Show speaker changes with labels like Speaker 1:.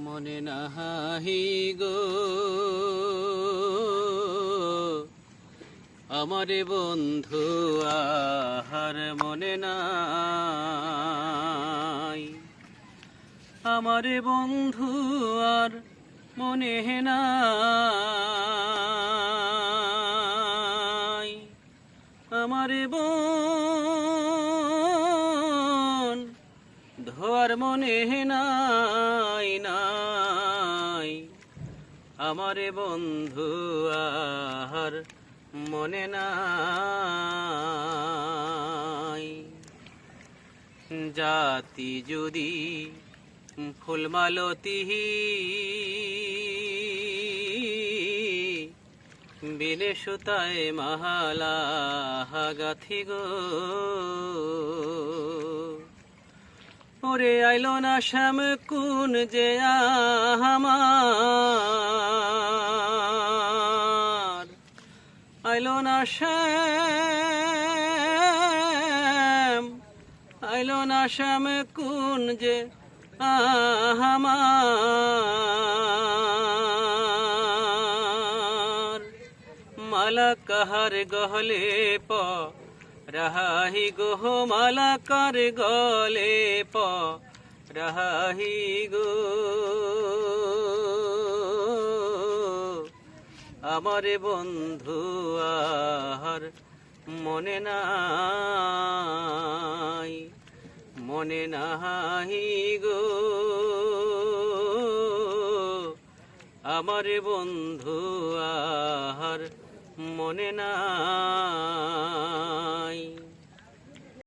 Speaker 1: মনে নাহি গো আমারে বন্ধু আহার মনে নাই, আমারে বন্ধু আর মনে নাই, আমারে বোন ধোয়ার মনে নাই নাই, আমারে বন্ধু আর মনে নাই। জাতি যদি ফুলমালতি বিনে সুতায় মালা গাথি গো, ওরে আইলো না শ্যাম কুন যে আমার, আইলো না শ্যাম, আইলো না শ্যাম কুন যে আমার। মালা কাহার গহলে প রাহি গো, মালা কার গলে প রাহি গো, আমারে বন্ধু আর মনে নাই, মনে নাহি গো আমারে বন্ধু আর মনে নাই।